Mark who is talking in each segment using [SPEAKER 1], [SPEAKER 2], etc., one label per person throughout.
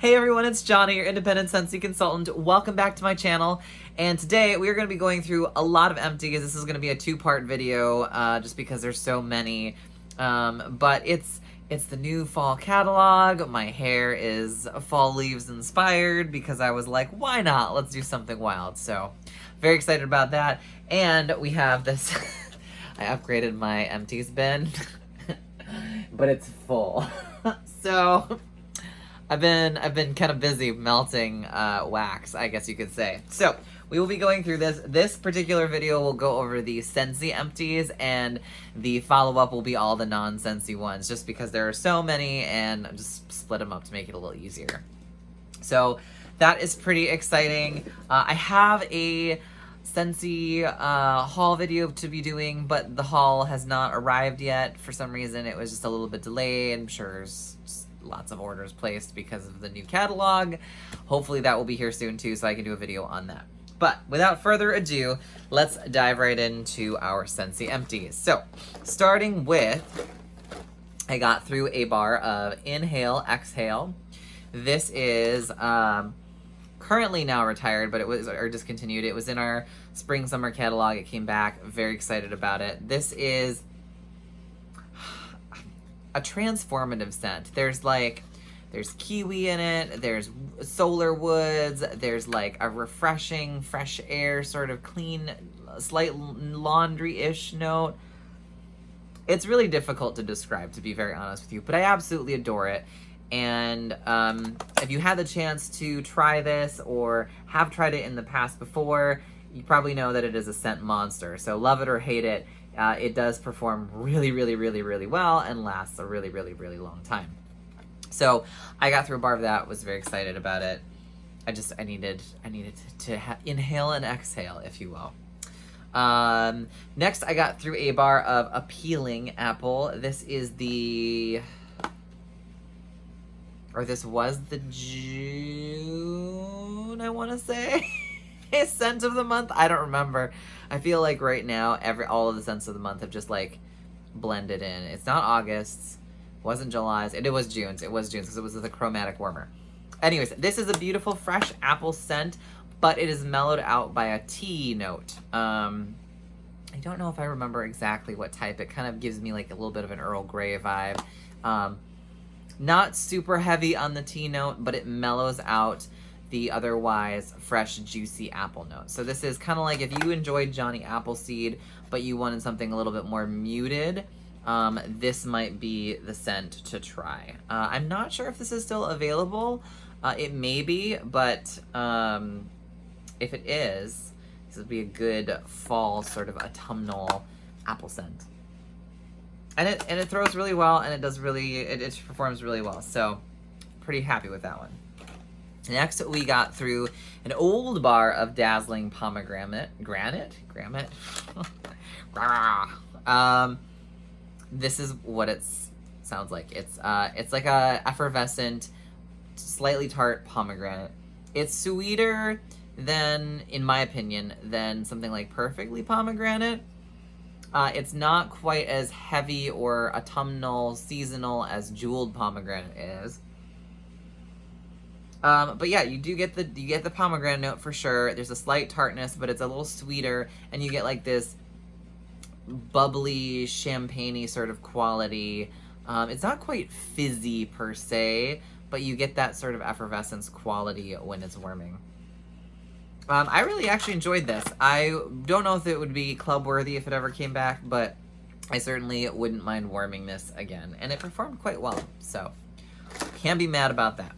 [SPEAKER 1] Hey everyone, it's Johnny, your independent Scentsy consultant. Welcome back to my channel. And today we are going to be going through a lot of empties. This is going to be a two-part video, just because there's so many. But it's the new fall catalog. My hair is fall leaves inspired because I was like, why not? Let's do something wild. So, very excited about that. And we have this. I upgraded my empties bin, but it's full. So I've been kind of busy melting wax, I guess you could say. So we will be going through this. This particular video will go over the Scentsy empties, and the follow-up will be all the non-Scentsy ones, just because there are so many, and just split them up to make it a little easier. So that is pretty exciting. I have a Scentsy haul video to be doing, but the haul has not arrived yet. For some reason, it was just a little bit delayed. I'm sure there's just lots of orders placed because of the new catalog. Hopefully that will be here soon too, so I can do a video on that. But without further ado, let's dive right into our Scentsy empties. So, starting with, I got through a bar of Inhale, Exhale. This is currently now retired, but it was, or discontinued. It was in our spring summer catalog. It came back. Very excited about it. This is a transformative scent. There's kiwi in it, there's solar woods, there's like a refreshing, fresh air, sort of clean, slight laundry-ish note. It's really difficult to describe, to be very honest with you, but I absolutely adore it. And if you had the chance to try this or have tried it in the past before, you probably know that it is a scent monster. So love it or hate it, it does perform really, really, really, really well and lasts a really, really, really long time. So I got through a bar of that, was very excited about it. I needed to inhale and exhale, if you will. Next I got through a bar of Appealing Apple. This is the... or this was the June, I want to say, scent of the month. I don't remember. I feel like right now, all of the scents of the month have just like blended in. It's not August, wasn't July's, it was June's. It was June's because it was the chromatic warmer. Anyways, this is a beautiful fresh apple scent, but it is mellowed out by a tea note. I don't know if I remember exactly what type. It kind of gives me like a little bit of an Earl Grey vibe. Not super heavy on the tea note, but it mellows out the otherwise fresh, juicy apple note. So this is kind of like if you enjoyed Johnny Appleseed, but you wanted something a little bit more muted, this might be the scent to try. I'm not sure if this is still available. It may be, but if it is, this would be a good fall sort of autumnal apple scent. And it throws really well, and it does really, it performs really well. So, pretty happy with that one. Next, we got through an old bar of Dazzling Pomegranate. Granite? This is what it sounds like. It's like a effervescent, slightly tart pomegranate. It's sweeter than, in my opinion, than something like Perfectly Pomegranate. It's not quite as heavy or autumnal, seasonal as Jeweled Pomegranate is. But yeah, you get the pomegranate note for sure. There's a slight tartness, but it's a little sweeter, and you get like this bubbly, champagne-y sort of quality. It's not quite fizzy per se, but you get that sort of effervescence quality when it's warming. I really actually enjoyed this. I don't know if it would be club worthy if it ever came back, but I certainly wouldn't mind warming this again. And it performed quite well, so can't be mad about that.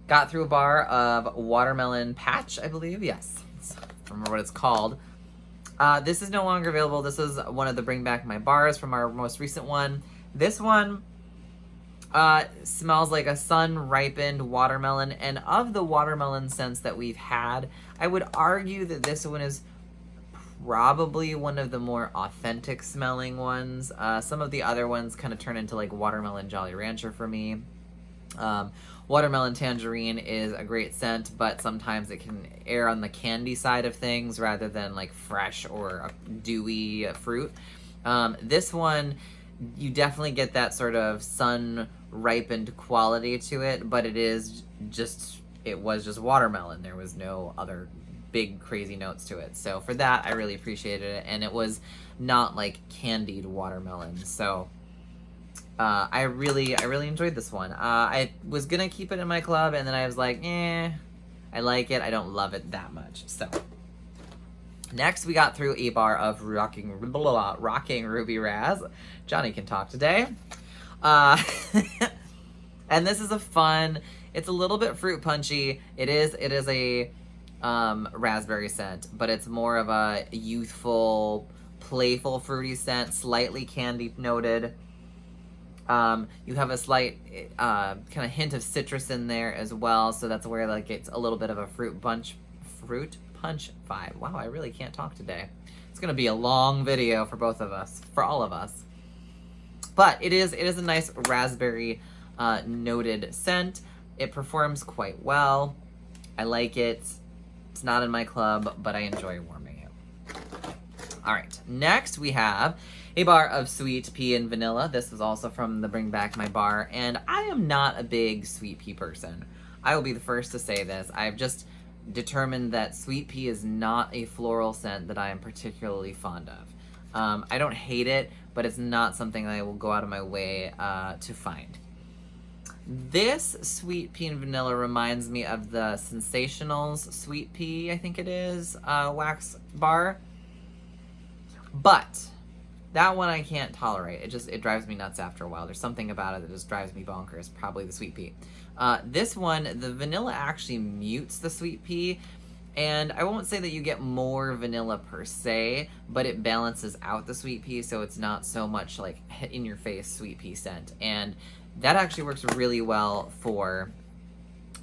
[SPEAKER 1] Got through a bar of Watermelon Patch, I believe. Yes, I don't remember what it's called. This is no longer available. This is one of the Bring Back My Bars from our most recent one. This one smells like a sun-ripened watermelon, and of the watermelon scents that we've had, I would argue that this one is probably one of the more authentic smelling ones. Some of the other ones kind of turn into like Watermelon Jolly Rancher for me. Watermelon Tangerine is a great scent, but sometimes it can err on the candy side of things rather than like fresh or a dewy fruit. This one, you definitely get that sort of sun ripened quality to it, but it was just watermelon. There was no other big crazy notes to it. So for that, I really appreciated it, and it was not like candied watermelon. So I really enjoyed this one. I was gonna keep it in my club, and then I was like, I like it. I don't love it that much. So next, we got through a bar of Rocking Ruby Raz. Johnny can talk today. And this is a fun, it's a little bit fruit punchy. It is a raspberry scent, but it's more of a youthful, playful, fruity scent, slightly candy noted. You have a slight kind of hint of citrus in there as well, so that's where like it's a little bit of a fruit punch vibe. Wow, I really can't talk today. It's gonna be a long video for both of us, for all of us. But it is a nice raspberry noted scent. It performs quite well. I like it. It's not in my club, but I enjoy warming it. All right, next we have a bar of sweet pea and vanilla. This was also from the Bring Back My Bar, and I am not a big sweet pea person. I will be the first to say this. I've just determined that sweet pea is not a floral scent that I am particularly fond of. I don't hate it, but it's not something I will go out of my way to find. This sweet pea and vanilla reminds me of the Sensationals sweet pea, I think it is, wax bar. But that one I can't tolerate. It drives me nuts after a while. There's something about it that just drives me bonkers, probably the sweet pea. This one, the vanilla actually mutes the sweet pea, and I won't say that you get more vanilla per se, but it balances out the sweet pea, so it's not so much like in your face sweet pea scent. And that actually works really well for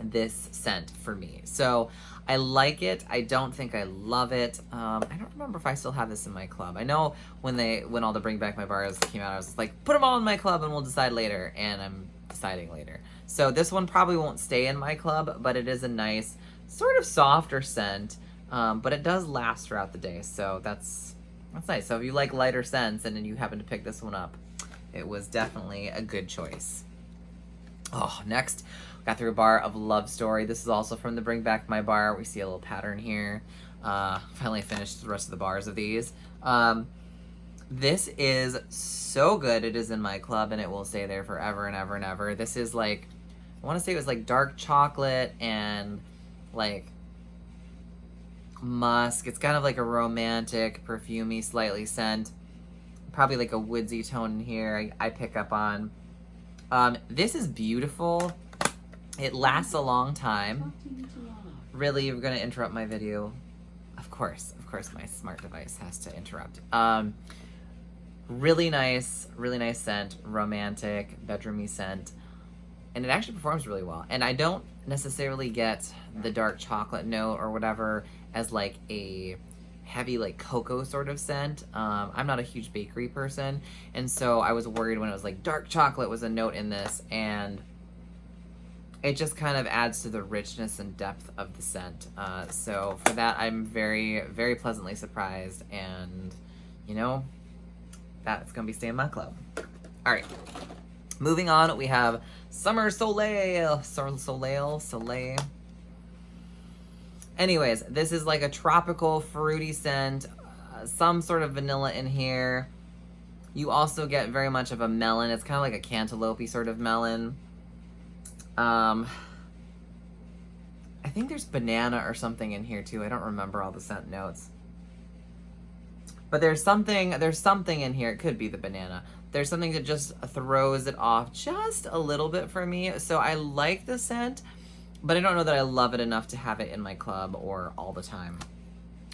[SPEAKER 1] this scent for me. So I like it. I don't think I love it. I don't remember if I still have this in my club. I know when all the Bring Back My Bars came out, I was like, put them all in my club and we'll decide later, and I'm deciding later. So this one probably won't stay in my club, but it is a nice, sort of softer scent, but it does last throughout the day, so that's nice. So if you like lighter scents and then you happen to pick this one up, it was definitely a good choice. Oh, next, got through a bar of Love Story. This is also from the Bring Back My Bar. We see a little pattern here. Finally finished the rest of the bars of these. This is so good. It is in my club, and it will stay there forever and ever and ever. This is like, I want to say it was like dark chocolate and like musk. It's kind of like a romantic, perfumey, slightly scent. Probably like a woodsy tone in here I pick up on. This is beautiful. It lasts a long time. Really, you're gonna interrupt my video? Of course, my smart device has to interrupt. Really nice scent, romantic, bedroomy scent. And it actually performs really well. And I don't necessarily get the dark chocolate note or whatever as like a heavy like cocoa sort of scent. I'm not a huge bakery person, and so I was worried when it was like dark chocolate was a note in this, and it just kind of adds to the richness and depth of the scent. So for that, I'm very, very pleasantly surprised, and you know, that's gonna be staying in my club. All right. Moving on, we have Summer Soleil. Anyways, this is like a tropical fruity scent, some sort of vanilla in here. You also get very much of a melon. It's kind of like a cantaloupe sort of melon. I think there's banana or something in here too. I don't remember all the scent notes. But there's something in here. It could be the banana. There's something that just throws it off just a little bit for me. So I like the scent, but I don't know that I love it enough to have it in my club or all the time.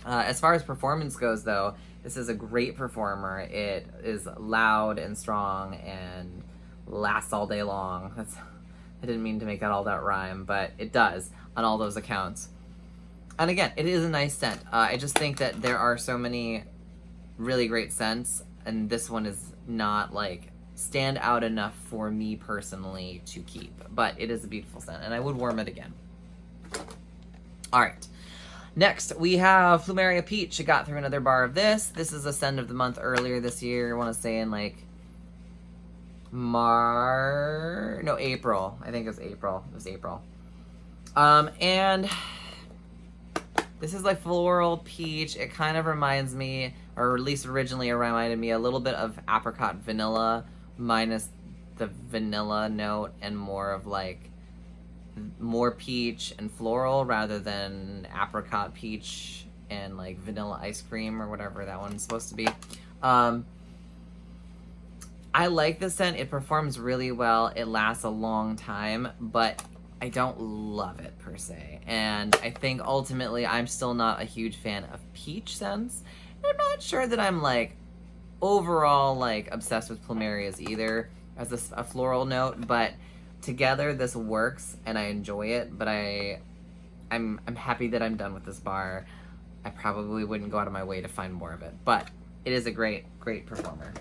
[SPEAKER 1] As far as performance goes, though, this is a great performer. It is loud and strong and lasts all day long. I didn't mean to make all that rhyme, but it does on all those accounts. And again, it is a nice scent. I just think that there are so many really great scents, and this one is not like stand out enough for me personally to keep, but it is a beautiful scent and I would warm it again. All right, next we have Plumeria Peach. I got through another bar of this. This is a scent of the month earlier this year. I want to say in like April. I think it was April. It was April. And this is like floral peach. It kind of reminds me, or at least originally it reminded me a little bit of apricot vanilla minus the vanilla note and more of like more peach and floral rather than apricot peach and like vanilla ice cream or whatever that one's supposed to be. I like the scent. It performs really well. It lasts a long time, but I don't love it per se. And I think ultimately I'm still not a huge fan of peach scents. I'm not sure that I'm like overall like obsessed with plumerias either as a floral note, but together this works and I enjoy it. But I'm happy that I'm done with this bar. I probably wouldn't go out of my way to find more of it, but it is a great performer.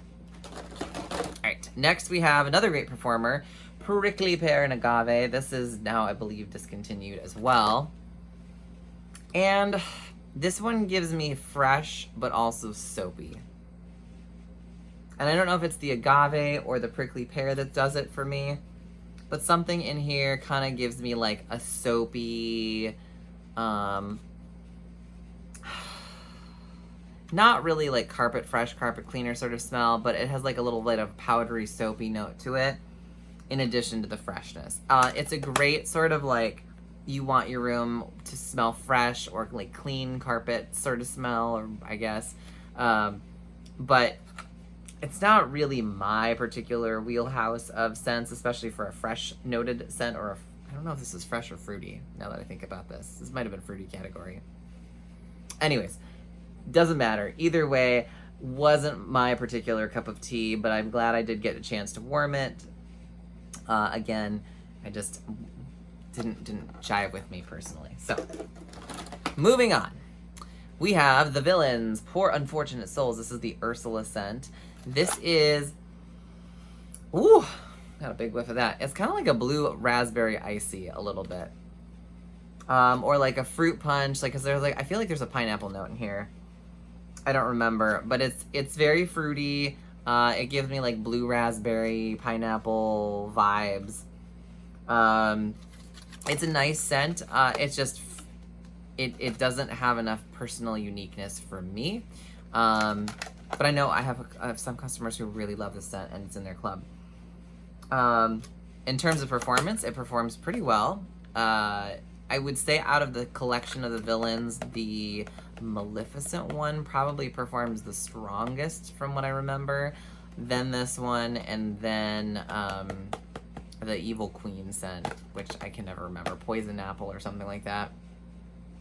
[SPEAKER 1] All right, next we have another great performer, Prickly Pear and Agave. This is now, I believe, discontinued as well. And this one gives me fresh, but also soapy. And I don't know if it's the agave or the prickly pear that does it for me, but something in here kind of gives me like a soapy, not really like fresh carpet cleaner sort of smell, but it has like a little bit of powdery soapy note to it in addition to the freshness. It's a great sort of like, you want your room to smell fresh or like clean carpet sort of smell, or I guess. But it's not really my particular wheelhouse of scents, especially for a fresh noted scent, or I don't know if this is fresh or fruity now that I think about this. This might have been fruity category. Anyways, doesn't matter. Either way, wasn't my particular cup of tea, but I'm glad I did get a chance to warm it. Again, I just didn't jive with me personally. So, moving on. We have The Villains, Poor Unfortunate Souls. This is the Ursula scent. This is, ooh, got a big whiff of that. It's kind of like a blue raspberry icy a little bit. Or like a fruit punch, like, cause there's like, I feel like there's a pineapple note in here. I don't remember, but it's very fruity. It gives me like blue raspberry, pineapple vibes. It's a nice scent. It's just, it doesn't have enough personal uniqueness for me. But I know I have some customers who really love this scent and it's in their club. In terms of performance, it performs pretty well. I would say out of the collection of the Villains, the Maleficent one probably performs the strongest from what I remember. Then this one, and then the Evil Queen scent, which I can never remember. Poison Apple or something like that.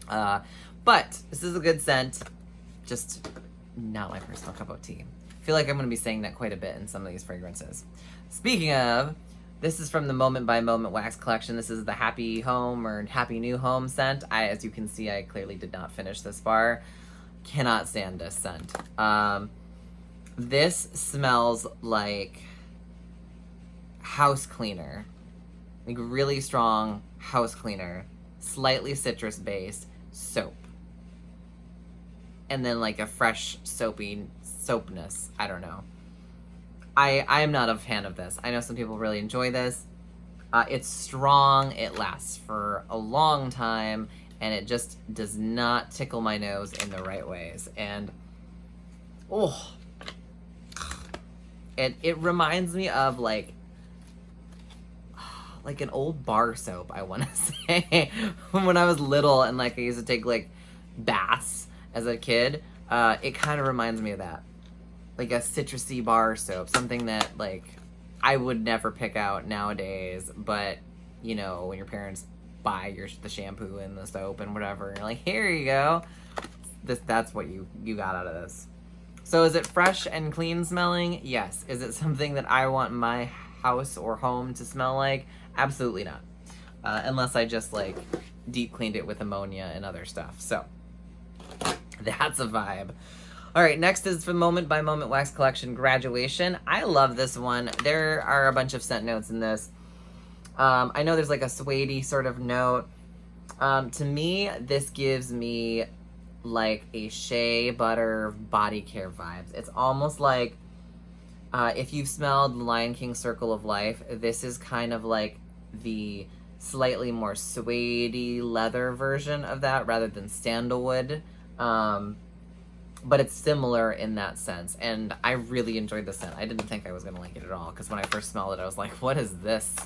[SPEAKER 1] But this is a good scent. Just not my personal cup of tea. I feel like I'm going to be saying that quite a bit in some of these fragrances. Speaking of, this is from the Moment by Moment Wax Collection. This is the Happy Home or Happy New Home scent. As you can see, I clearly did not finish this bar. Cannot stand this scent. This smells like house cleaner. Like really strong house cleaner. Slightly citrus based soap. And then like a fresh soapness. I don't know. I am not a fan of this. I know some people really enjoy this. It's strong, it lasts for a long time, and it just does not tickle my nose in the right ways. And, oh, it reminds me of like an old bar soap, I want to say. When I was little and like I used to take like baths as a kid, it kind of reminds me of that. Like a citrusy bar soap, something that like I would never pick out nowadays, but you know, when your parents buy the shampoo and the soap and whatever, you're like, here you go. That's what you got out of this. So is it fresh and clean smelling? Yes. Is it something that I want my house or home to smell like? Absolutely not. Unless I just like deep cleaned it with ammonia and other stuff. So that's a vibe. All right, next is from Moment by Moment Wax Collection, Graduation. I love this one. There are a bunch of scent notes in this. I know there's like a suede-y sort of note. To me, this gives me like a shea butter body care vibes. It's almost like If you've smelled Lion King Circle of Life, this is kind of like the slightly more suede-y leather version of that rather than sandalwood. But it's similar in that sense, and I really enjoyed the scent. I didn't think I was gonna like it at all, because when I first smelled it, I was like, what is this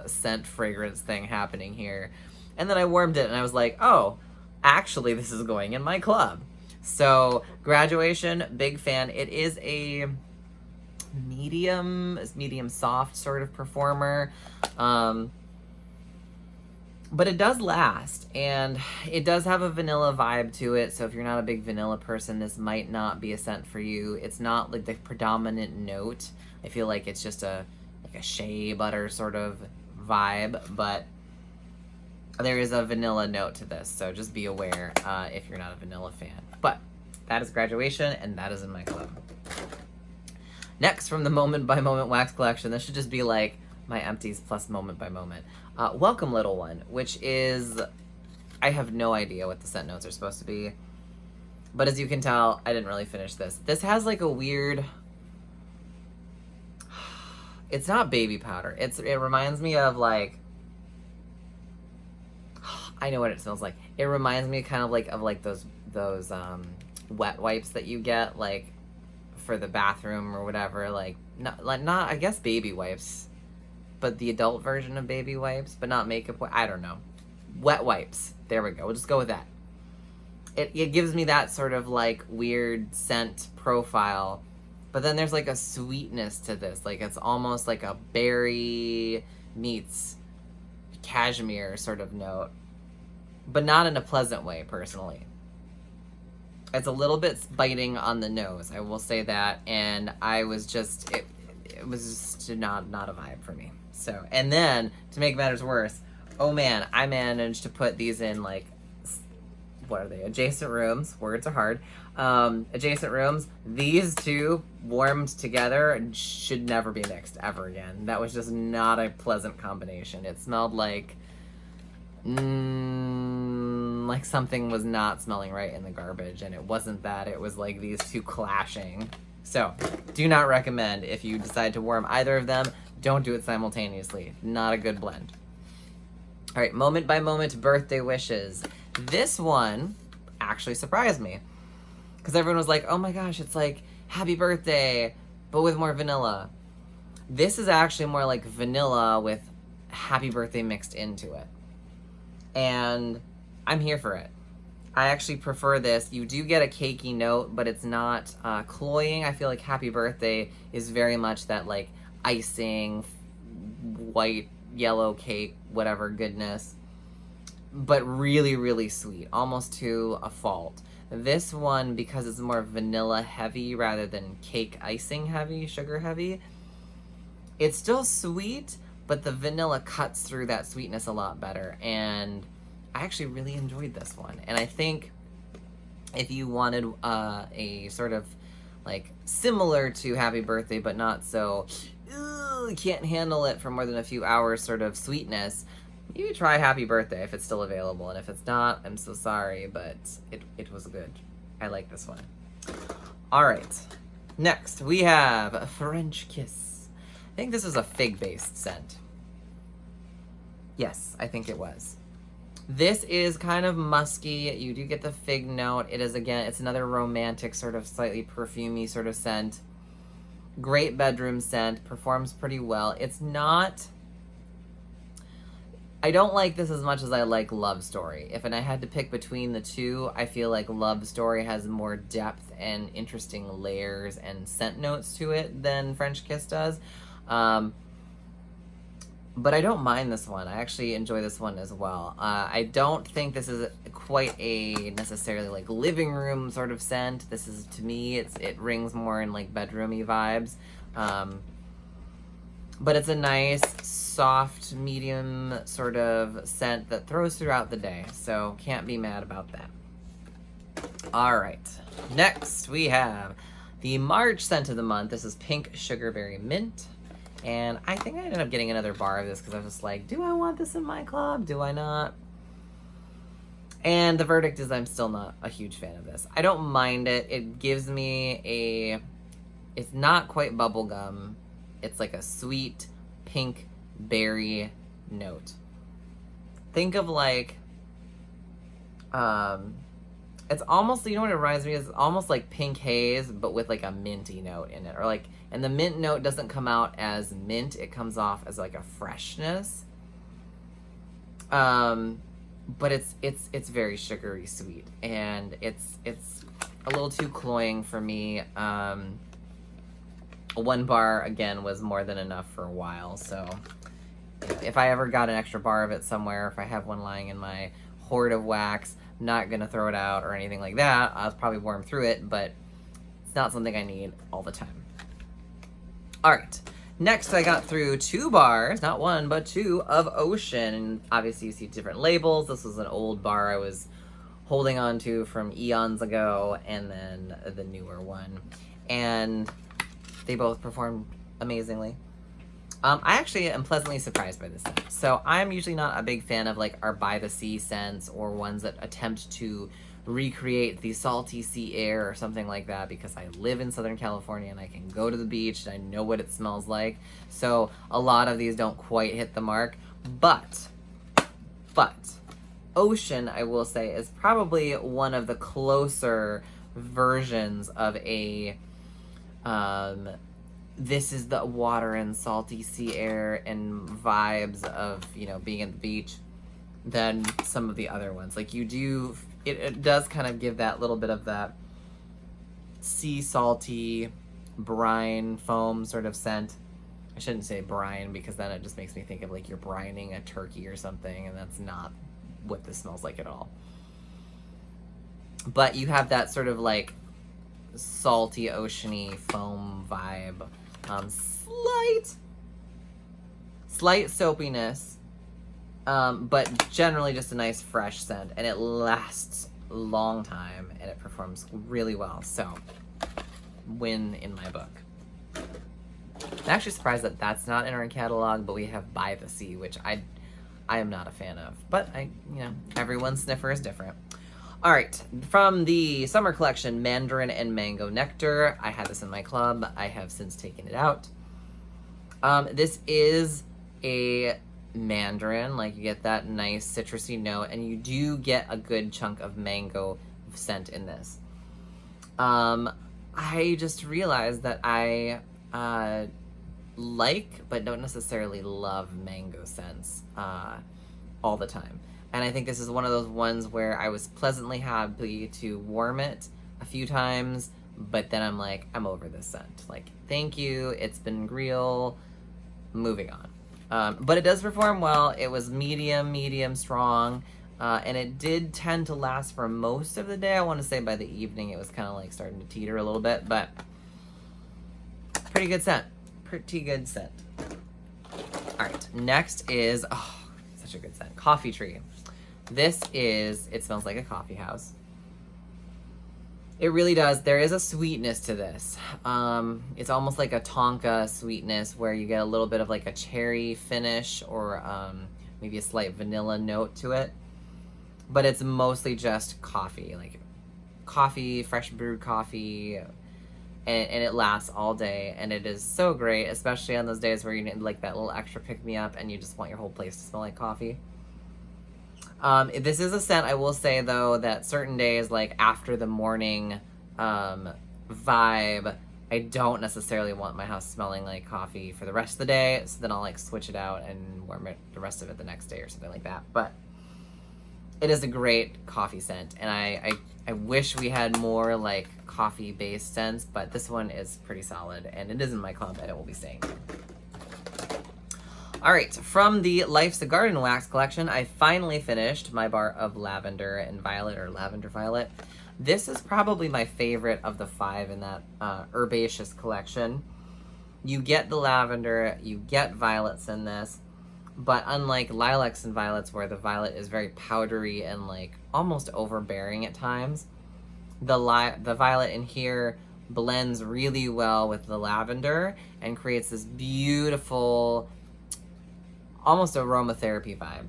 [SPEAKER 1] scent fragrance thing happening here? And then I warmed it, and I was like, oh, actually, this is going in my club. So, Graduation, big fan. It is a medium soft sort of performer. But it does last, and it does have a vanilla vibe to it, so if you're not a big vanilla person, this might not be a scent for you. It's not like the predominant note. I feel like it's just like a shea butter sort of vibe, but there is a vanilla note to this, so just be aware if you're not a vanilla fan. But that is Graduation, and that is in my club. Next, from the Moment by Moment Wax Collection, this should just be like my Empties plus Moment by Moment. Welcome Little One, which is, I have no idea what the scent notes are supposed to be, but as you can tell, I didn't really finish this. This has like a weird, it's not baby powder. It reminds me of like, I know what it smells like. It reminds me kind of like those wet wipes that you get like for the bathroom or whatever, like not I guess baby wipes, but the adult version of baby wipes, but not makeup. I don't know. Wet wipes. There we go. We'll just go with that. It gives me that sort of like weird scent profile, but then there's like a sweetness to this. Like it's almost like a berry meets cashmere sort of note, but not in a pleasant way, personally. It's a little bit biting on the nose, I will say that, and I was just, it was just not a vibe for me. So, and then, to make matters worse, oh man, I managed to put these in, like, what are they, adjacent rooms, words are hard, adjacent rooms. These two warmed together should never be mixed ever again. That was just not a pleasant combination. It smelled like something was not smelling right in the garbage, and it wasn't that. It was like these two clashing. So, do not recommend if you decide to warm either of them. Don't do it simultaneously. Not a good blend. All right, Moment by Moment Birthday Wishes. This one actually surprised me, because everyone was like, oh my gosh, it's like Happy Birthday, but with more vanilla. This is actually more like vanilla with Happy Birthday mixed into it. And I'm here for it. I actually prefer this. You do get a cakey note, but it's not cloying. I feel like Happy Birthday is very much that like icing, white, yellow cake, whatever goodness, but really, really sweet, almost to a fault. This one, because it's more vanilla heavy rather than cake icing heavy, sugar heavy, it's still sweet, but the vanilla cuts through that sweetness a lot better, and I actually really enjoyed this one. And I think if you wanted a sort of like similar to Happy Birthday, but not so, can't handle it for more than a few hours sort of sweetness, you try Happy Birthday if it's still available. And if it's not, I'm so sorry, but it was good. I like this one. All right, next we have French Kiss. I think this is a fig-based scent. Yes, I think it was. This is kind of musky. You do get the fig note. It is, again, it's another romantic sort of slightly perfumey sort of scent. Great bedroom scent. Performs pretty well. It's not... I don't like this as much as I like Love Story. If I had to pick between the two, I feel like Love Story has more depth and interesting layers and scent notes to it than French Kiss does. But I don't mind this one. I actually enjoy this one as well. I don't think this is quite a necessarily like living room sort of scent. This is, to me, it rings more in like bedroomy vibes. But it's a nice, soft, medium sort of scent that throws throughout the day. So can't be mad about that. All right. Next we have the March scent of the month. This is Pink Sugarberry Mint. And I think I ended up getting another bar of this because I was just like, do I want this in my club? Do I not? And the verdict is I'm still not a huge fan of this. I don't mind it. It gives me a it's not quite bubblegum. It's like a sweet pink berry note. Think of like, it's almost, you know what it reminds me of? It's almost like pink haze, but with like a minty note in it. Or like, and the mint note doesn't come out as mint, it comes off as like a freshness. But it's very sugary sweet, and it's a little too cloying for me. One bar, again, was more than enough for a while, so if I ever got an extra bar of it somewhere, if I have one lying in my hoard of wax, I'm not gonna throw it out or anything like that. I'll probably worm through it, but it's not something I need all the time. All right, next I got through 2 bars, not 1, but 2 of Ocean. And obviously you see different labels. This was an old bar I was holding on to from eons ago, and then the newer one. And they both performed amazingly. I actually am pleasantly surprised by this scent. So I'm usually not a big fan of like our by the sea scents or ones that attempt to recreate the salty sea air or something like that, because I live in Southern California and I can go to the beach and I know what it smells like. So a lot of these don't quite hit the mark, but Ocean, I will say, is probably one of the closer versions of a this is the water and salty sea air and vibes of, you know, being at the beach than some of the other ones. Like, you do, it does kind of give that little bit of that sea salty brine foam sort of scent. I shouldn't say brine, because then it just makes me think of like you're brining a turkey or something, and that's not what this smells like at all. But you have that sort of like salty, oceany foam vibe. Slight soapiness, but generally just a nice fresh scent, and it lasts a long time, and it performs really well. So, win in my book. I'm actually surprised that that's not in our catalog, but we have By the Sea, which I am not a fan of. But you know, everyone's sniffer is different. All right, from the summer collection, Mandarin and Mango Nectar. I had this in my club. I have since taken it out. This is a mandarin, like you get that nice citrusy note, and you do get a good chunk of mango scent in this. I just realized that I like, but don't necessarily love mango scents all the time. And I think this is one of those ones where I was pleasantly happy to warm it a few times, but then I'm like, I'm over this scent. Like, thank you, it's been real, moving on. But it does perform well. It was medium strong, and it did tend to last for most of the day. I want to say by the evening it was kind of like starting to teeter a little bit, but pretty good scent. Pretty good scent. All right, next is, oh, such a good scent, Coffee Tree. This is, it smells like a coffee house. It really does. There is a sweetness to this. It's almost like a Tonka sweetness, where you get a little bit of like a cherry finish, or maybe a slight vanilla note to it. But it's mostly just coffee, like coffee, fresh brewed coffee, and it lasts all day, and it is so great, especially on those days where you need like that little extra pick-me-up and you just want your whole place to smell like coffee. This is a scent, I will say though, that certain days, like after the morning vibe, I don't necessarily want my house smelling like coffee for the rest of the day, so then I'll like switch it out and warm it the rest of it the next day or something like that. But it is a great coffee scent, and I wish we had more like coffee-based scents, but this one is pretty solid, and it is in my club, and it will be staying. All right, from the Life's a Garden Wax collection, I finally finished my bar of Lavender and Violet, or Lavender Violet. This is probably my favorite of the 5 in that herbaceous collection. You get the lavender, you get violets in this, but unlike lilacs and violets, where the violet is very powdery and like almost overbearing at times, the violet in here blends really well with the lavender and creates this beautiful, almost aromatherapy vibe.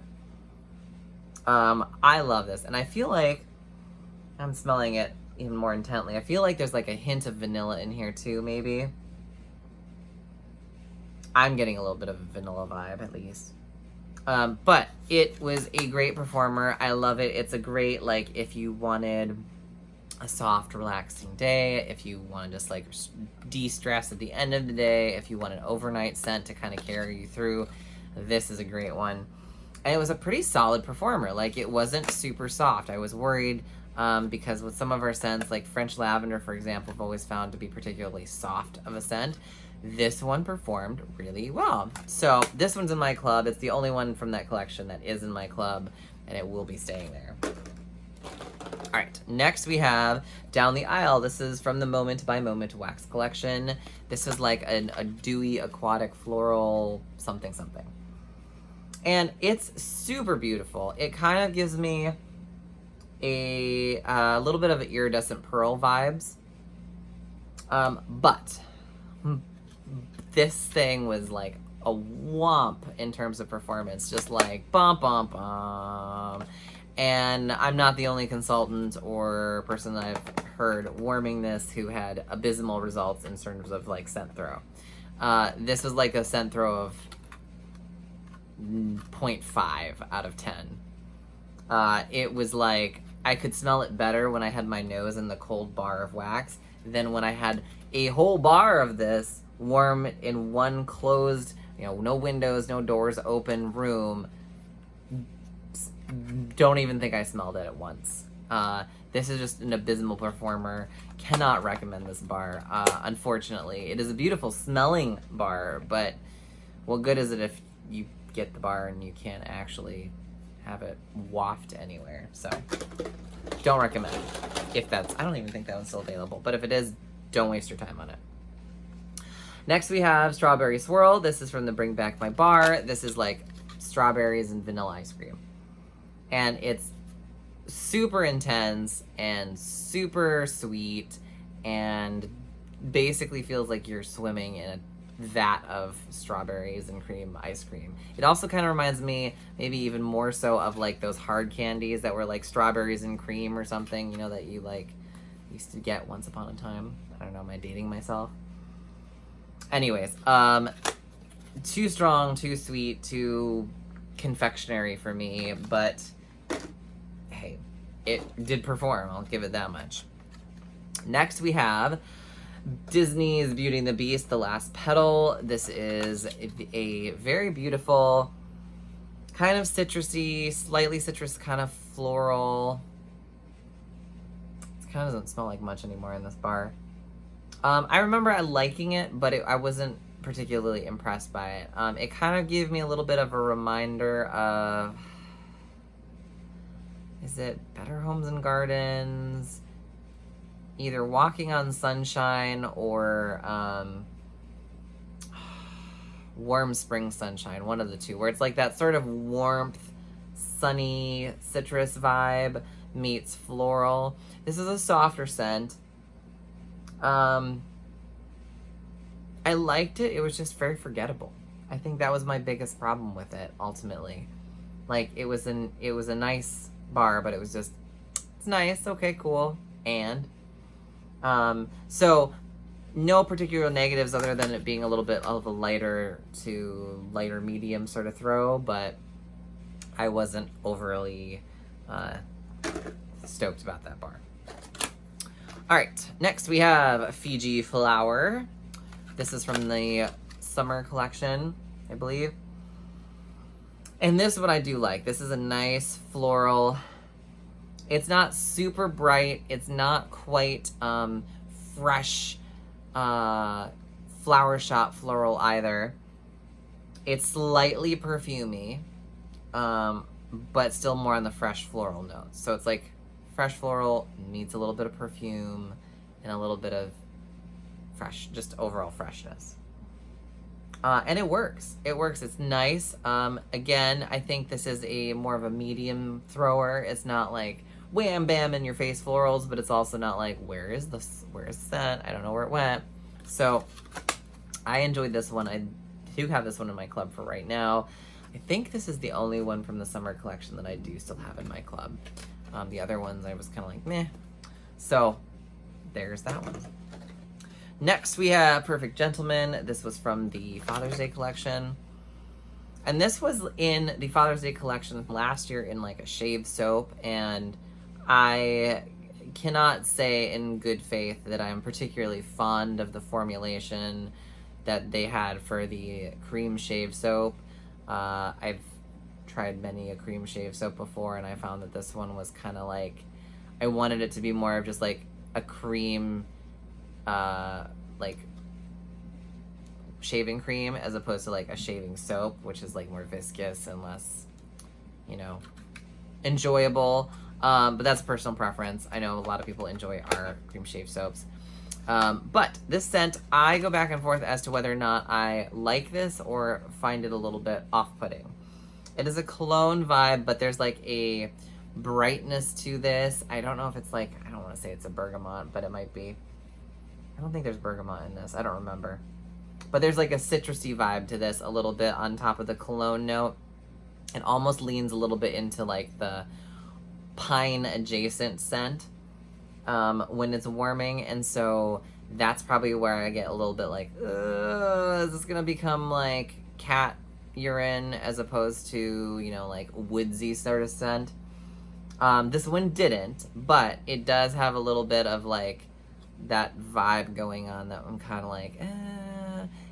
[SPEAKER 1] I love this, and I feel like I'm smelling it even more intently. I feel like there's like a hint of vanilla in here too, maybe. I'm getting a little bit of a vanilla vibe, at least. But it was a great performer. I love it. It's a great, like, if you wanted a soft, relaxing day, if you want to just, like, de-stress at the end of the day, if you want an overnight scent to kind of carry you through, this is a great one. And it was a pretty solid performer. Like, it wasn't super soft. I was worried because with some of our scents, like French lavender, for example, I've always found to be particularly soft of a scent. This one performed really well. So this one's in my club. It's the only one from that collection that is in my club, and it will be staying there. All right, next we have Down the Aisle. This is from the Moment by Moment wax collection. This is like a dewy, aquatic, floral something something. And it's super beautiful. It kind of gives me a little bit of iridescent pearl vibes. But this thing was like a whomp in terms of performance, just like bum bum bum. And I'm not the only consultant or person that I've heard warming this who had abysmal results in terms of like scent throw. This was like a scent throw of 0.5 out of 10. It was like I could smell it better when I had my nose in the cold bar of wax than when I had a whole bar of this warm in one closed, you know, no windows, no doors open room. Don't even think I smelled it at once. This is just an abysmal performer. Cannot recommend this bar, unfortunately. It is a beautiful smelling bar, but what good is it if you get the bar and you can't actually have it waft anywhere? So don't recommend it. If that's, I don't even think that one's still available, but if it is, don't waste your time on it. Next we have Strawberry Swirl. This is from the Bring Back My Bar. This is like strawberries and vanilla ice cream. And it's super intense and super sweet and basically feels like you're swimming in a vat of strawberries and cream ice cream. It also kind of reminds me, maybe even more so, of like those hard candies that were like strawberries and cream or something, you know, that you like used to get once upon a time. I don't know, am I dating myself? Anyways, too strong, too sweet, too confectionery for me, but hey, it did perform, I'll give it that much. Next we have Disney's Beauty and the Beast, The Last Petal. This is a very beautiful, kind of citrusy, slightly citrus, kind of floral. It kind of doesn't smell like much anymore in this bar. I remember liking it, but I wasn't particularly impressed by it. It kind of gave me a little bit of a reminder of, is it Better Homes and Gardens? Either Walking on Sunshine or Warm Spring Sunshine, one of the two, where it's like that sort of warmth, sunny, citrus vibe meets floral. This is a softer scent. I liked it. It was just very forgettable. I think that was my biggest problem with it, ultimately. Like, it was a nice bar, but it was just, it's nice, okay, cool, and so no particular negatives other than it being a little bit of a lighter to lighter medium sort of throw, but I wasn't overly stoked about that bar. All right, next we have Fiji Flower. This is from the summer collection, I believe. And this is what I do like. This is a nice floral. It's not super bright. It's not quite fresh flower shop floral either. It's slightly perfumey, but still more on the fresh floral notes. So it's like fresh floral meets a little bit of perfume and a little bit of fresh, just overall freshness. And it works. It works. It's nice. Again, I think this is a more of a medium thrower. It's not like wham bam in your face florals, but it's also not like, where is the scent? I don't know where it went. So I enjoyed this one. I do have this one in my club for right now. I think this is the only one from the summer collection that I do still have in my club. The other ones I was kind of like, meh. So there's that one. Next, we have Perfect Gentleman. This was from the Father's Day collection. And this was in the Father's Day collection last year in like a shave soap. And I cannot say in good faith that I'm particularly fond of the formulation that they had for the cream shave soap. I've tried many a cream shave soap before, and I found that this one was kind of like, I wanted it to be more of just like a cream, like shaving cream, as opposed to like a shaving soap, which is like more viscous and less, you know, enjoyable. But that's personal preference. I know a lot of people enjoy our cream shave soaps. But this scent, I go back and forth as to whether or not I like this or find it a little bit off-putting. It is a cologne vibe, but there's like a brightness to this. I don't know if it's like, I don't want to say it's a bergamot, but it might be. I don't think there's bergamot in this. I don't remember. But there's like a citrusy vibe to this a little bit on top of the cologne note. It almost leans a little bit into like the pine adjacent scent when it's warming. And so that's probably where I get a little bit like, is this gonna become like cat urine as opposed to, you know, like woodsy sort of scent? This one didn't, but it does have a little bit of like that vibe going on that I'm kind of like,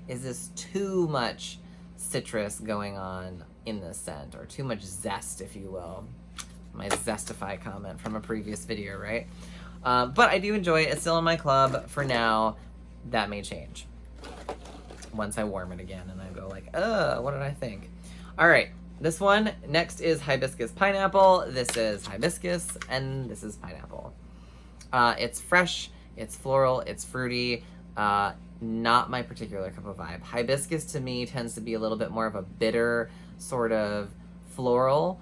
[SPEAKER 1] is this too much citrus going on in this scent, or too much zest, if you will? My Zestify comment from a previous video, right? But I do enjoy it. It's still in my club for now. That may change once I warm it again and I go like, what did I think? All right, this one next is Hibiscus Pineapple. This is hibiscus and this is pineapple. It's fresh, it's floral, it's fruity. Not my particular cup of vibe. Hibiscus to me tends to be a little bit more of a bitter sort of floral.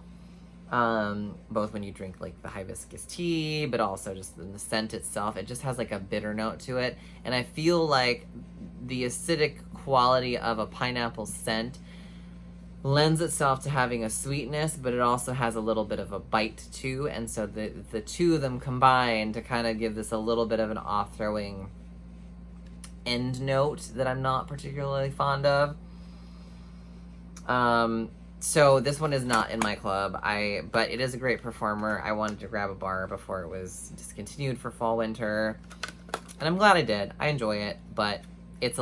[SPEAKER 1] Both when you drink like the hibiscus tea, but also just in the scent itself. It just has like a bitter note to it. And I feel like the acidic quality of a pineapple scent lends itself to having a sweetness, but it also has a little bit of a bite too. And so the two of them combine to kind of give this a little bit of an off-throwing end note that I'm not particularly fond of. So this one is not in my club, but it is a great performer. I wanted to grab a bar before it was discontinued for fall winter, and I'm glad I did. I enjoy it, but it's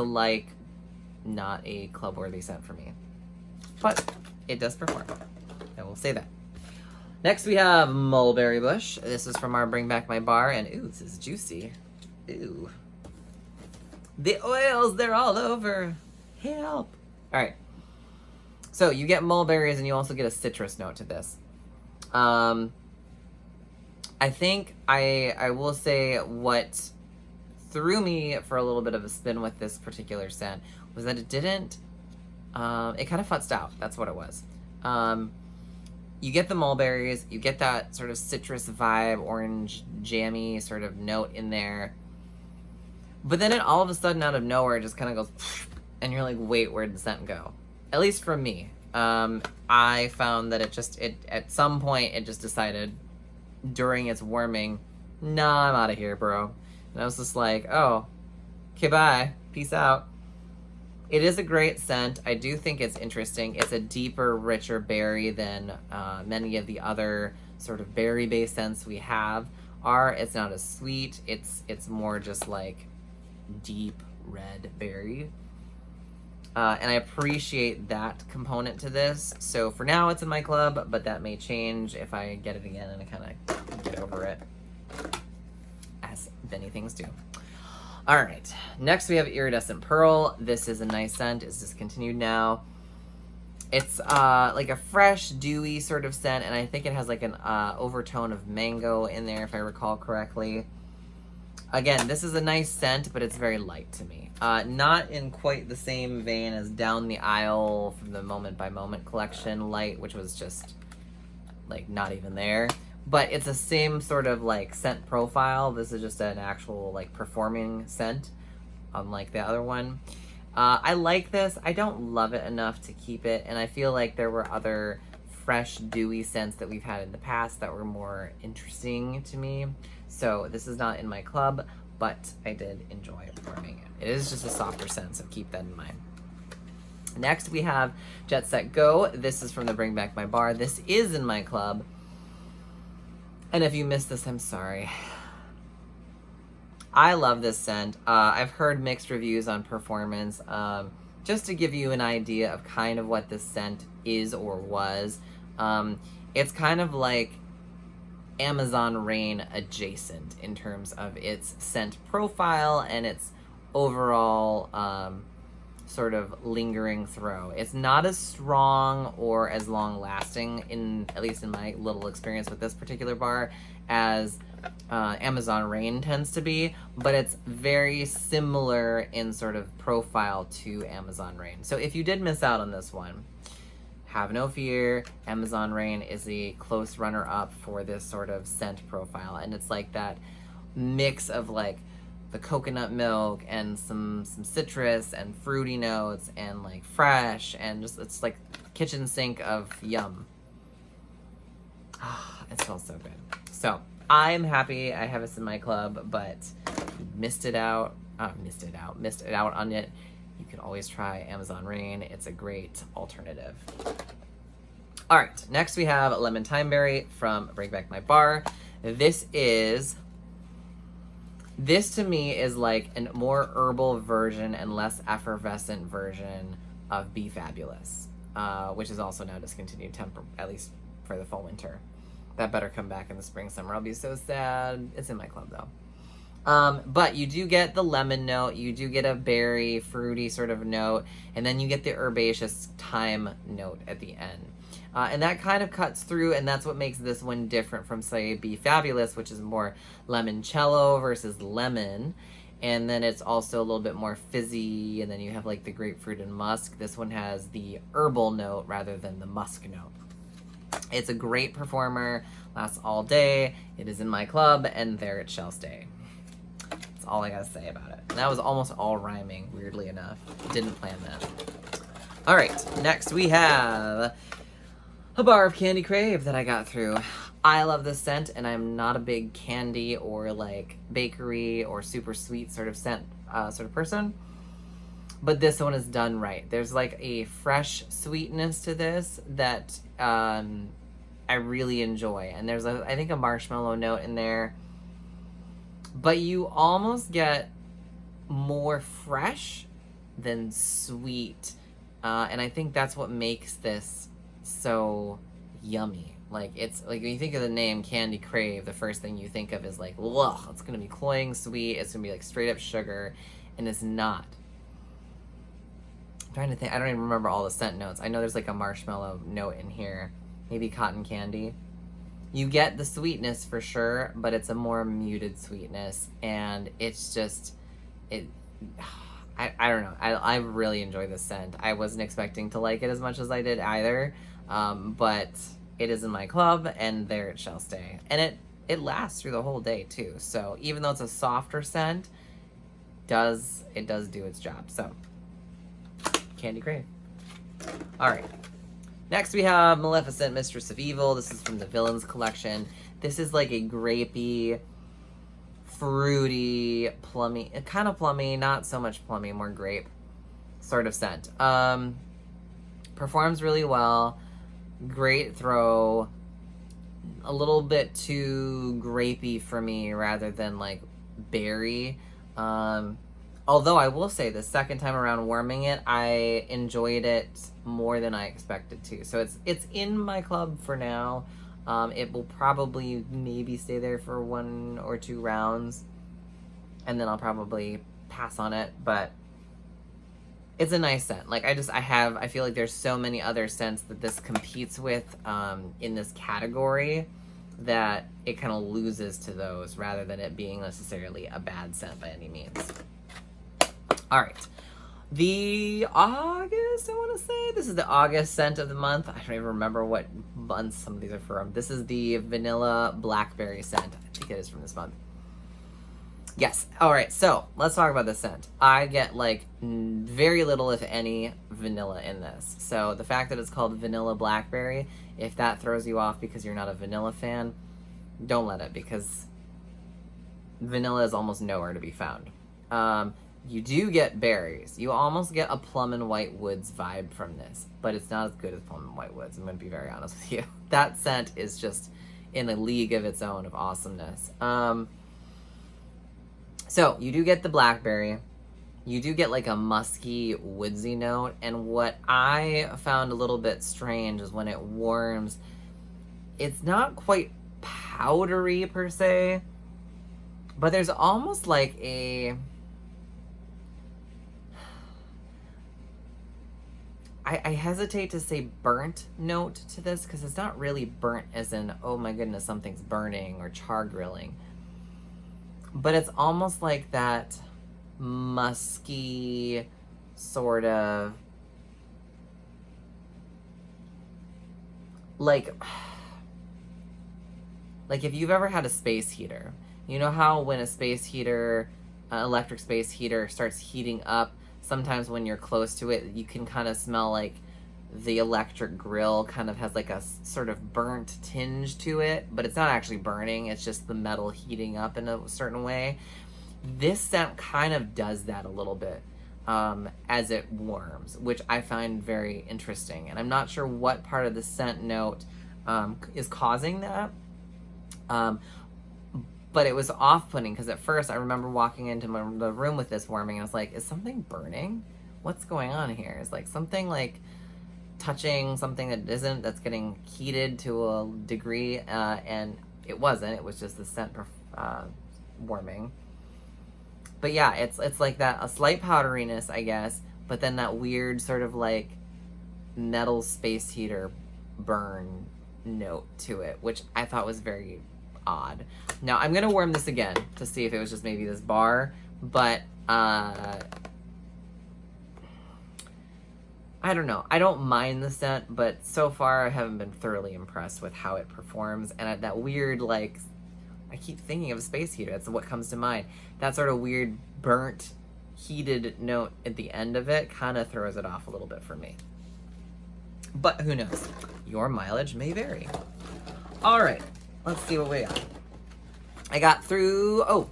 [SPEAKER 1] not a club worthy scent for me. But it does perform. I will say that. Next we have Mulberry Bush. This is from our Bring Back My Bar, and ooh, this is juicy. Ooh. The oils, they're all over. Help. All right. So you get mulberries and you also get a citrus note to this. I think I will say what threw me for a little bit of a spin with this particular scent was that it didn't, it kind of futzed out. That's what it was. You get the mulberries, you get that sort of citrus vibe, orange jammy sort of note in there. But then it all of a sudden out of nowhere just kind of goes, and you're like, wait, where'd the scent go? At least from me. I found that it at some point it just decided during its warming, nah, I'm out of here, bro. And I was just like, oh, okay, bye, peace out. It is a great scent. I do think it's interesting. It's a deeper, richer berry than many of the other sort of berry-based scents we have are. It's not as sweet. It's more just like deep red berry. And I appreciate that component to this. So for now, it's in my club, but that may change if I get it again and I kind of get over it, as many things do. All right, next we have Iridescent Pearl. This is a nice scent. It's discontinued now. It's like a fresh, dewy sort of scent, and I think it has like an overtone of mango in there, if I recall correctly. Again, this is a nice scent, but it's very light to me. Not in quite the same vein as Down the Aisle from the Moment by Moment collection light, which was just like not even there. But it's the same sort of like scent profile. This is just an actual like performing scent, unlike the other one. I like this. I don't love it enough to keep it, and I feel like there were other fresh, dewy scents that we've had in the past that were more interesting to me. So this is not in my club, but I did enjoy wearing it. It is just a softer scent, so keep that in mind. Next, we have Jet Set Go. This is from the Bring Back My Bar. This is in my club. And if you missed this, I'm sorry. I love this scent. I've heard mixed reviews on performance. Just to give you an idea of kind of what this scent is or was. It's kind of like Amazon Rain adjacent in terms of its scent profile and its overall sort of lingering throw. It's not as strong or as long lasting, at least in my little experience with this particular bar, as Amazon Rain tends to be, but it's very similar in sort of profile to Amazon Rain. So if you did miss out on this one, have no fear. Amazon Rain is a close runner-up for this sort of scent profile, and it's like that mix of like the coconut milk and some citrus and fruity notes and like fresh, and just it's like kitchen sink of yum. It smells so good. So I'm happy I have this in my club, but missed it out on it. You can always try Amazon Rain. It's a great alternative. All right, next we have Lemon Timeberry from Bring Back My Bar. This to me is like a more herbal version and less effervescent version of Be Fabulous, which is also now discontinued, at least for the fall winter. That better come back in the spring summer. I'll be so sad. It's in my club though. But you do get the lemon note, you do get a berry, fruity sort of note, and then you get the herbaceous thyme note at the end. And that kind of cuts through, and that's what makes this one different from, say, Be Fabulous, which is more limoncello versus lemon. And then it's also a little bit more fizzy, and then you have like the grapefruit and musk. This one has the herbal note rather than the musk note. It's a great performer, lasts all day. It is in my club, and there it shall stay. That's all I gotta say about it. And that was almost all rhyming, weirdly enough. Didn't plan that. All right, next we have a bar of Candy Crave that I got through. I love this scent, and I'm not a big candy or like bakery or super sweet sort of scent sort of person. But this one is done right. There's like a fresh sweetness to this that I really enjoy. And there's, I think, a marshmallow note in there. But you almost get more fresh than sweet. And I think that's what makes this so yummy. Like, it's like when you think of the name Candy Crave, the first thing you think of is like, ugh, it's gonna be cloying sweet, it's gonna be like straight up sugar, and it's not. I'm trying to think, I don't even remember all the scent notes. I know there's like a marshmallow note in here, maybe cotton candy. You get the sweetness for sure, but it's a more muted sweetness, and it's just, I don't know. I really enjoy this scent. I wasn't expecting to like it as much as I did either, but it is in my club, and there it shall stay. And it lasts through the whole day too. So even though it's a softer scent, it does do its job. So Candy Crave. All right. Next we have Maleficent, Mistress of Evil. This is from the Villains collection. This is like a grapey, fruity, plummy, kind of plummy, not so much plummy, more grape sort of scent. Performs really well. Great throw. A little bit too grapey for me rather than like berry. Although I will say the second time around warming it, I enjoyed it more than I expected to. So it's in my club for now. It will probably maybe stay there for 1 or 2 rounds, and then I'll probably pass on it, but it's a nice scent. Like, I feel like there's so many other scents that this competes with in this category that it kind of loses to those rather than it being necessarily a bad scent by any means. All right. The August, I want to say. This is the August scent of the month. I don't even remember what months some of these are from. This is the Vanilla Blackberry scent. I think it is from this month. Yes. All right. So let's talk about the scent. I get like very little, if any, vanilla in this. So the fact that it's called vanilla blackberry, if that throws you off because you're not a vanilla fan, don't let it, because vanilla is almost nowhere to be found. You do get berries. You almost get a plum and white woods vibe from this, but it's not as good as plum and white woods. I'm going to be very honest with you. That scent is just in a league of its own of awesomeness. So you do get the blackberry. You do get like a musky, woodsy note. And what I found a little bit strange is when it warms, it's not quite powdery per se, but there's almost like a... I hesitate to say burnt note to this, because it's not really burnt as in, oh my goodness, something's burning or char grilling. But it's almost like that musky sort of, like if you've ever had a space heater, you know how when a space heater, electric space heater starts heating up, sometimes when you're close to it, you can kind of smell like the electric grill kind of has like a sort of burnt tinge to it, but it's not actually burning, it's just the metal heating up in a certain way. This scent kind of does that a little bit as it warms, which I find very interesting. And I'm not sure what part of the scent note is causing that. But it was off-putting, because at first I remember walking into the room with this warming and I was like, is something burning? What's going on here? Is like something like touching something that isn't, that's getting heated to a degree, and it wasn't. It was just the scent warming. But yeah, it's like that, a slight powderiness, I guess, but then that weird sort of like metal space heater burn note to it, which I thought was very odd. Now I'm gonna warm this again to see if it was just maybe this bar, but I don't know. I don't mind the scent, but so far I haven't been thoroughly impressed with how it performs. And that weird, like, I keep thinking of a space heater. That's what comes to mind. That sort of weird burnt, heated note at the end of it kind of throws it off a little bit for me. But who knows? Your mileage may vary. All right, let's see what we got. I got through,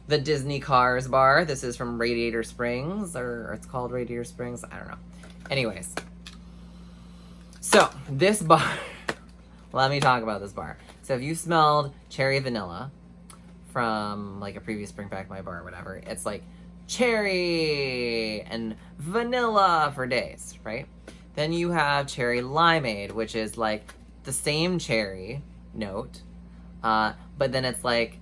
[SPEAKER 1] the Disney Cars bar. This is from Radiator Springs, or it's called Radiator Springs. I don't know. Anyways, so this bar, let me talk about this bar. So if you smelled cherry vanilla from like a previous Bring Back My Bar or whatever, it's like cherry and vanilla for days, right? Then you have cherry limeade, which is like the same cherry note, but then it's like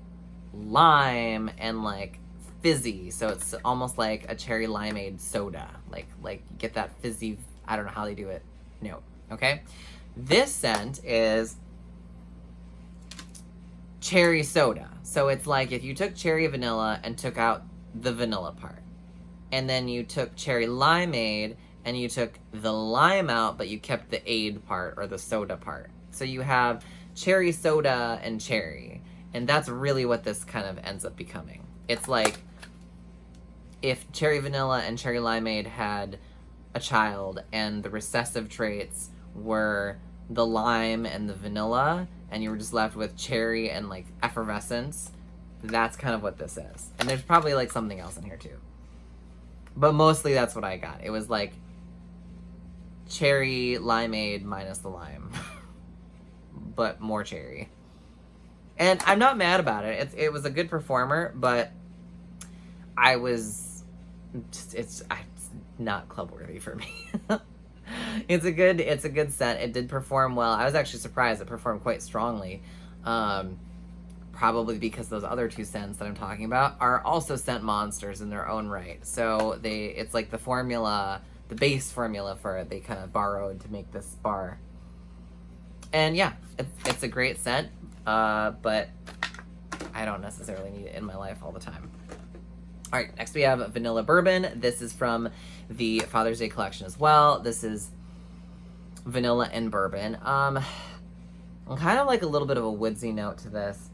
[SPEAKER 1] lime and like fizzy, so it's almost like a cherry limeade soda, like you get that fizzy, I don't know how they do it, note. Okay, this scent is cherry soda, so it's like if you took cherry vanilla and took out the vanilla part, and then you took cherry limeade and you took the lime out, but you kept the aid part, or the soda part. So you have cherry soda and cherry, and that's really what this kind of ends up becoming. It's like if cherry vanilla and cherry limeade had a child, and the recessive traits were the lime and the vanilla, and you were just left with cherry and like effervescence, that's kind of what this is. And there's probably like something else in here too. But mostly that's what I got. It was like cherry limeade minus the lime, but more cherry. And I'm not mad about it. It was a good performer, but I was just, it's not club worthy for me. It's a good scent. It did perform well. I was actually surprised it performed quite strongly. Probably because those other two scents that I'm talking about are also scent monsters in their own right. So it's like the formula, the base formula for it, they kind of borrowed to make this bar. And yeah, it's a great scent, but I don't necessarily need it in my life all the time. All right, next we have Vanilla Bourbon. This is from the Father's Day collection as well. This is vanilla and bourbon. I'm kind of like a little bit of a woodsy note to this.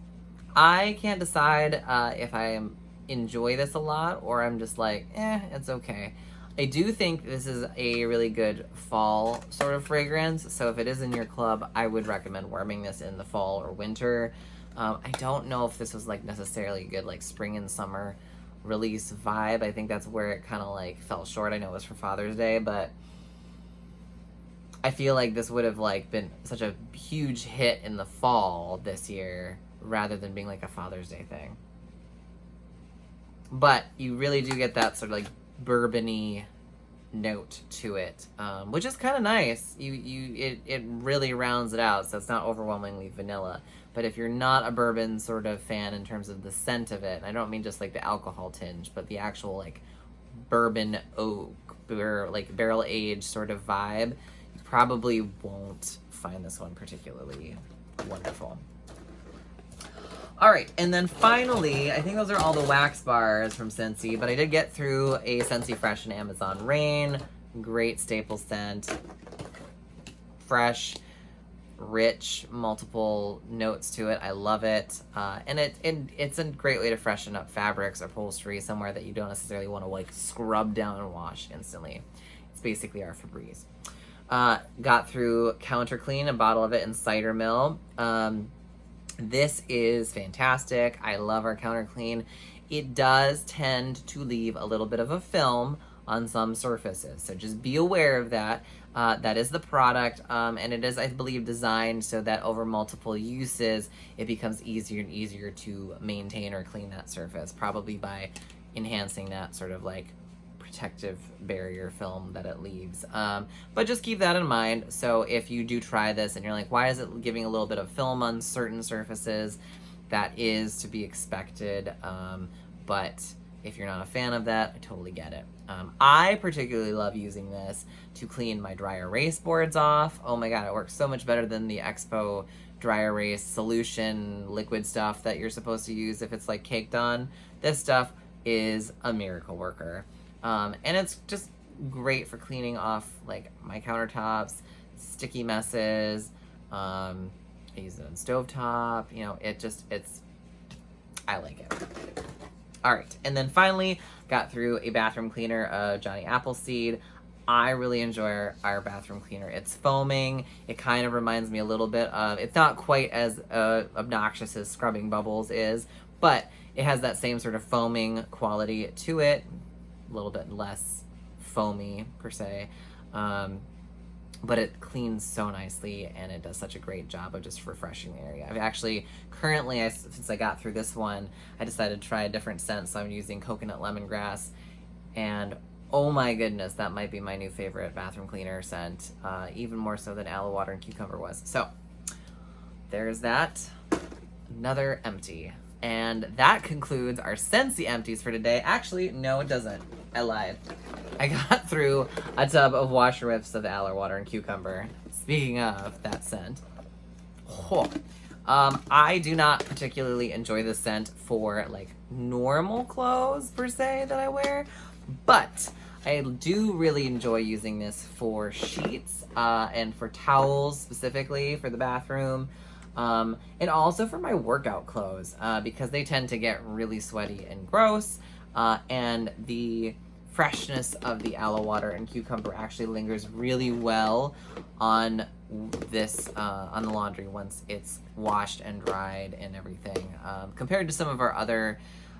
[SPEAKER 1] I can't decide if I am enjoy this a lot, or I'm just like, it's okay. I do think this is a really good fall sort of fragrance, so if it is in your club, I would recommend warming this in the fall or winter. I don't know if this was like necessarily a good like spring and summer release vibe. I think that's where it kind of like fell short. I know it was for Father's Day, but I feel like this would have like been such a huge hit in the fall this year rather than being like a Father's Day thing. But you really do get that sort of like bourbon-y note to it, which is kind of nice. It really rounds it out, so it's not overwhelmingly vanilla. But if you're not a bourbon sort of fan in terms of the scent of it, I don't mean just like the alcohol tinge, but the actual like bourbon oak or like barrel aged sort of vibe, you probably won't find this one particularly wonderful. All right, and then finally, I think those are all the wax bars from Scentsy, but I did get through a Scentsy Fresh and Amazon Rain. Great staple scent. Fresh, rich, multiple notes to it. I love it. And it's a great way to freshen up fabrics or upholstery somewhere that you don't necessarily want to like scrub down and wash instantly. It's basically our Febreze. Got through Counter Clean, a bottle of it in Cider Mill. This is fantastic. I love our Counter Clean. It does tend to leave a little bit of a film on some surfaces, so just be aware of that. That is the product, and it is, I believe, designed so that over multiple uses, it becomes easier and easier to maintain or clean that surface, probably by enhancing that sort of like protective barrier film that it leaves. But just keep that in mind. So if you do try this and you're like, why is it giving a little bit of film on certain surfaces? That is to be expected. But if you're not a fan of that, I totally get it. I particularly love using this to clean my dry erase boards off. Oh my god, it works so much better than the Expo dry erase solution liquid stuff that you're supposed to use if it's like caked on. This stuff is a miracle worker. And it's just great for cleaning off like my countertops, sticky messes. I use it on stovetop, you know, I like it. All right, and then finally got through a bathroom cleaner of Johnny Appleseed. I really enjoy our bathroom cleaner. It's foaming. It kind of reminds me a little bit of, it's not quite as obnoxious as Scrubbing Bubbles is, but it has that same sort of foaming quality to it. A little bit less foamy per se, but it cleans so nicely and it does such a great job of just refreshing the area. I've actually currently, since I got through this one, I decided to try a different scent, so I'm using coconut lemongrass, and oh my goodness, that might be my new favorite bathroom cleaner scent, even more so than aloe water and cucumber was. So there's that, another empty. And that concludes our Scentsy empties for today. Actually, no, it doesn't. I lied. I got through a tub of wash whiffs of aloe water and cucumber. Speaking of that scent. I do not particularly enjoy the scent for like normal clothes per se that I wear, but I do really enjoy using this for sheets and for towels specifically for the bathroom. And also for my workout clothes, because they tend to get really sweaty and gross, and the freshness of the aloe water and cucumber actually lingers really well on this, on the laundry once it's washed and dried and everything, compared to some of our other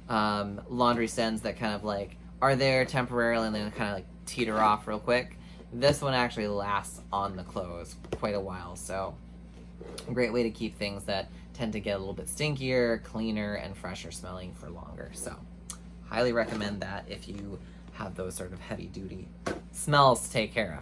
[SPEAKER 1] laundry scents that kind of like are there temporarily and then kind of like teeter off real quick. This one actually lasts on the clothes quite a while, so a great way to keep things that tend to get a little bit stinkier, cleaner, and fresher smelling for longer. So highly recommend that if you have those sort of heavy duty smells to take care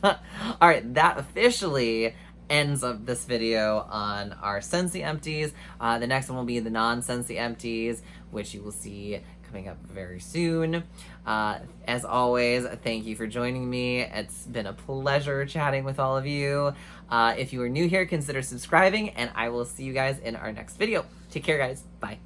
[SPEAKER 1] of. All right, that officially ends of this video on our Scentsy empties. The next one will be the non-Scentsy empties, which you will see coming up very soon. As always, thank you for joining me. It's been a pleasure chatting with all of you. If you are new here, consider subscribing, and I will see you guys in our next video. Take care, guys. Bye.